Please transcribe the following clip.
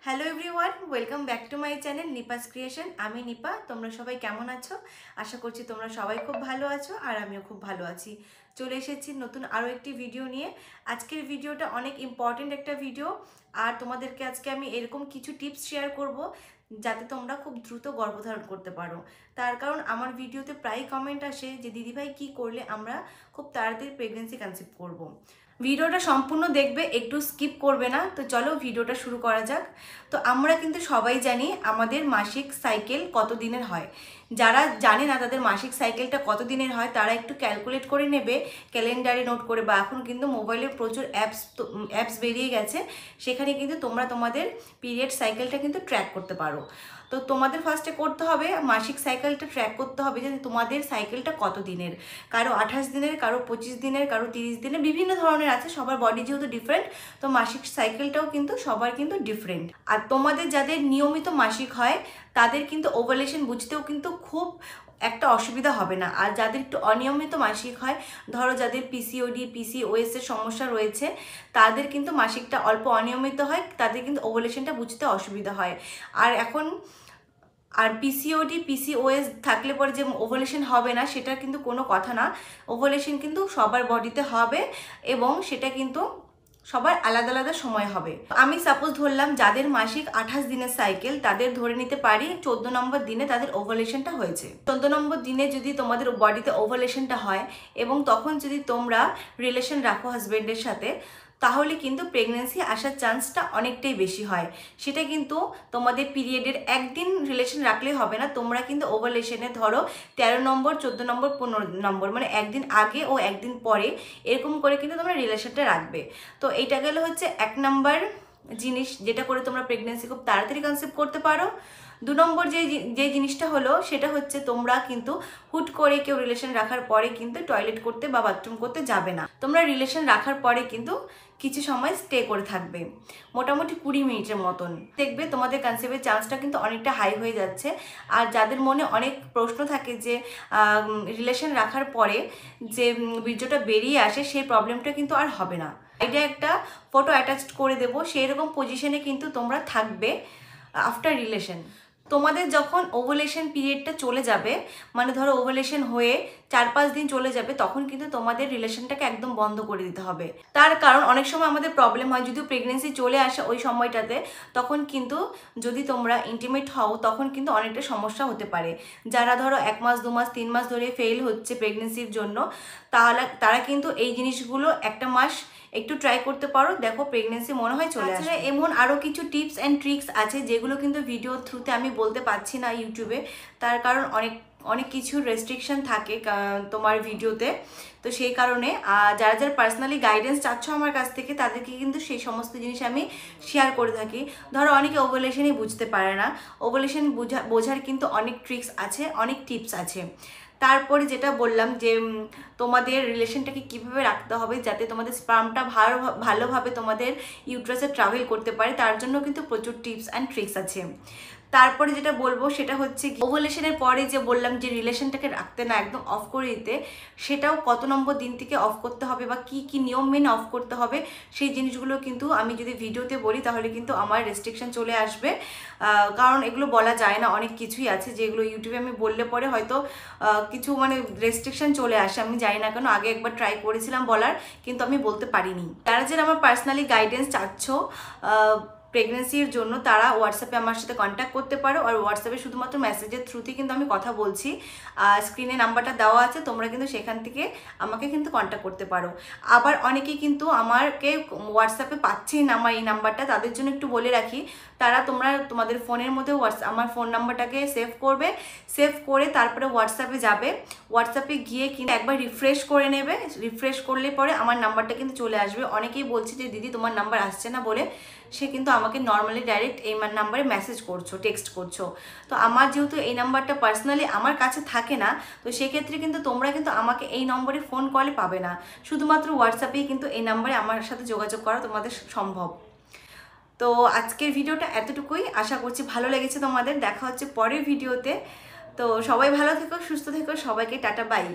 Hello everyone, welcome back to my channel নিপাস creation. আমি নিপা। তোমরা সবাই কেমন আছো? আশা করছি তোমরা সবাই খুব ভালো আছো আর আমিও খুব ভালো আছি। চলে এসেছি নতুন আরও একটি ভিডিও নিয়ে। আজকের ভিডিওটা অনেক ইম্পর্টেন্ট একটা ভিডিও, আর তোমাদেরকে আজকে আমি এরকম কিছু টিপস শেয়ার করব যাতে তোমরা খুব দ্রুত গর্ভধারণ করতে পারো। তার কারণ আমার ভিডিওতে প্রায় কমেন্ট আসে যে দিদিভাই কি করলে আমরা খুব তাড়াতাড়ি প্রেগনেন্সি কনসিভ করব। ভিডিওটা সম্পূর্ণ দেখবে, একটু স্কিপ করবে না। তো চলো ভিডিওটা শুরু করা যাক। তো আমরা কিন্তু সবাই জানি আমাদের মাসিক সাইকেল কত দিনের হয়। যারা জানে না তাদের মাসিক সাইকেলটা কত দিনের হয় তারা একটু ক্যালকুলেট করে নেবে, ক্যালেন্ডারে নোট করে, বা এখন কিন্তু মোবাইলে প্রচুর অ্যাপস বেরিয়ে গেছে, সেখানে কিন্তু তোমরা তোমাদের পিরিয়ড সাইকেলটা কিন্তু ট্র্যাক করতে পারো। তো তোমাদের ফার্স্টে করতে হবে মাসিক সাইকেলটা ট্র্যাক করতে হবে যে তোমাদের সাইকেলটা কত দিনের। কারো 28 দিনের, কারো 25 দিনের, কারো 30 দিনের, বিভিন্ন ধরনের আছে। সবার বডি যেহেতু ডিফারেন্ট, তো মাসিক সাইকেলটাও কিন্তু সবার কিন্তু ডিফারেন্ট। আর তোমাদের যাদের নিয়মিত মাসিক হয় তাদের কিন্তু ওভালেশন বুঝতেও কিন্তু খুব একটা অসুবিধা হবে না। আর যাদের একটু অনিয়মিত মাসিক হয়, ধরো যাদের পিসিওডি পিসিওএস এর সমস্যা রয়েছে, তাদের কিন্তু মাসিকটা অল্প অনিয়মিত হয়, তাদের কিন্তু ওভালেশনটা বুঝতে অসুবিধা হয়। আর পিসিওডি পিসিওএস থাকলে পরে যে ওভালেশন হবে না সেটা কিন্তু কোনো কথা না। ওভালেশন কিন্তু সবার বডিতে হবে এবং সেটা কিন্তু সবার আলাদা আলাদা সময় হবে। আমি সাপোজ ধরলাম যাদের মাসিক 28 দিনের সাইকেল, তাদের ধরে নিতে পারি 14 নম্বর দিনে তাদের ওভালেশনটা হয়েছে। 14 নম্বর দিনে যদি তোমাদের বডিতে ওভালেশনটা হয় এবং তখন যদি তোমরা রিলেশন রাখো হাজবেন্ডের সাথে, তাহলে কিন্তু প্রেগনেন্সি আসার চান্সটা অনেকটাই বেশি হয়। সেটা কিন্তু তোমাদের পিরিয়ডের একদিন রিলেশন রাখলেই হবে না, তোমরা কিন্তু ওভালেশনে ধরো 13 নম্বর 14 নম্বর 15 নম্বর, মানে একদিন আগে ও একদিন পরে এরকম করে কিন্তু তোমরা রিলেশনটা রাখবে। তো এইটা গেলে হচ্ছে 1 নম্বর জিনিস, যেটা করে তোমরা প্রেগনেন্সি খুব তাড়াতাড়ি কনসিভ করতে পারো। 2 নম্বর যে জিনিসটা হলো সেটা হচ্ছে তোমরা কিন্তু হুট করে কেউ রিলেশন রাখার পরে কিন্তু টয়লেট করতে বা বাথরুম করতে যাবে না। তোমরা রিলেশন রাখার পরে কিন্তু কিছু সময় স্টে করে থাকবে, মোটামুটি 20 মিনিটের মতন। দেখবে তোমাদের কনসিভের চান্সটা কিন্তু অনেকটা হাই হয়ে যাচ্ছে। আর যাদের মনে অনেক প্রশ্ন থাকে যে রিলেশন রাখার পরে যে বীর্যটা বেরিয়ে আসে, সেই প্রবলেমটা কিন্তু আর হবে না। এটা একটা ফটো অ্যাটাচ করে দেবো, সেই রকম পজিশনে কিন্তু তোমরা থাকবে আফটার রিলেশন। তোমাদের যখন ওভুলেশন পিরিয়ডটা চলে যাবে, মানে ধরো ওভুলেশন হয়ে 4-5 দিন চলে যাবে, তখন কিন্তু তোমাদের রিলেশনটাকে একদম বন্ধ করে দিতে হবে। তার কারণ অনেক সময় আমাদের প্রবলেম হয়, যদিও প্রেগনেন্সি চলে আসে ওই সময়টাতে, তখন কিন্তু যদি তোমরা ইন্টিমেট হও তখন কিন্তু অনেকটা সমস্যা হতে পারে। যারা ধরো 1 মাস 2 মাস 3 মাস ধরে ফেল হচ্ছে প্রেগনেন্সির জন্য, তারা কিন্তু এই জিনিসগুলো 1 মাস একটু ট্রাই করতে পারো, দেখো প্রেগনেন্সি মনে হয় চলে আসবে। এমন আরও কিছু টিপস অ্যান্ড ট্রিক্স আছে যেগুলো কিন্তু ভিডিও থ্রুতে আমি বলতে পারছি না ইউটিউবে, তার কারণ অনেক কিছু রেস্ট্রিকশন থাকে তোমার ভিডিওতে। তো সেই কারণে যারা যারা পার্সোনালি গাইডেন্স চাচ্ছ আমার কাছ থেকে, তাদেরকে কিন্তু সেই সমস্ত জিনিস আমি শেয়ার করে থাকি। ধরো অনেকে ওভুলেশনই বুঝতে পারে না, ওভুলেশন বোঝার কিন্তু অনেক ট্রিক্স আছে, অনেক টিপস আছে। তারপরে যেটা বললাম যে তোমাদের রিলেশনটাকে কিভাবে রাখতে হবে যাতে তোমাদের স্পার্মটা ভালোভাবে তোমাদের ইউট্রাসে ট্রাভেল করতে পারে, তার জন্য কিন্তু প্রচুর টিপস অ্যান্ড ট্রিক্স আছে। তারপরে যেটা বলবো সেটা হচ্ছে ওভুলেশনের পরে যে বললাম যে রিলেশনটাকে রাখতে না, একদম অফ করে দিতে, সেটাও কত নম্বর দিন থেকে অফ করতে হবে বা কি কি নিয়ম মেনে অফ করতে হবে, সেই জিনিসগুলো কিন্তু আমি যদি ভিডিওতে বলি তাহলে কিন্তু আমার রেস্ট্রিকশন চলে আসবে। কারণ এগুলো বলা যায় না, অনেক কিছুই আছে যেগুলো ইউটিউবে আমি বললে পরে হয়তো কিছু মানে রেস্ট্রিকশন চলে আসে। আমি জানি না কেন, আগে একবার ট্রাই করেছিলাম বলার, কিন্তু আমি বলতে পারিনি। তারা যারা আমার পার্সোনালি গাইডেন্স চাচ্ছ প্রেগনেন্সির জন্য, তারা হোয়াটসঅ্যাপে আমার সাথে কন্ট্যাক্ট করতে পারো। আর হোয়াটসঅ্যাপে শুধুমাত্র মেসেজের থ্রুতেই কিন্তু আমি কথা বলছি। স্ক্রিনে নাম্বারটা দেওয়া আছে, তোমরা কিন্তু সেখান থেকে আমাকে কিন্তু কন্ট্যাক্ট করতে পারো। আবার অনেকেই কিন্তু আমাকে হোয়াটসঅ্যাপে পাচ্ছেই না আমার এই নাম্বারটা, তাদের জন্য একটু বলে রাখি, তোমরা তোমাদের ফোনের মধ্যে আমার ফোন নাম্বারটাকে সেভ করবে, সেভ করে তারপরে হোয়াটসঅ্যাপে যাবে। হোয়াটসঅ্যাপে গিয়ে কিন্তু একবার রিফ্রেশ করে নেবে, রিফ্রেশ করলে পরে আমার নাম্বারটা কিন্তু চলে আসবে। অনেকেই বলছে যে দিদি তোমার নাম্বার আসছে না বলে, সে কিন্তু আমাকে নর্মালি ডাইরেক্ট এই নাম্বারে মেসেজ করছো, টেক্সট করছো। তো আমার যেহেতু এই নাম্বারটা পার্সোনালি আমার কাছে থাকে না, তো সেক্ষেত্রে কিন্তু তোমরা কিন্তু আমাকে এই নম্বরে ফোন কলে পাবে না, শুধুমাত্র হোয়াটসঅ্যাপেই কিন্তু এই নাম্বারে আমার সাথে যোগাযোগ করা তোমাদের সম্ভব। তো আজকের ভিডিওটা এতটুকুই, আশা করছি ভালো লেগেছে তোমাদের। দেখা হচ্ছে পরের ভিডিওতে। তো সবাই ভালো থেকো, সুস্থ থেকো, সবাইকে টাটা, বাই।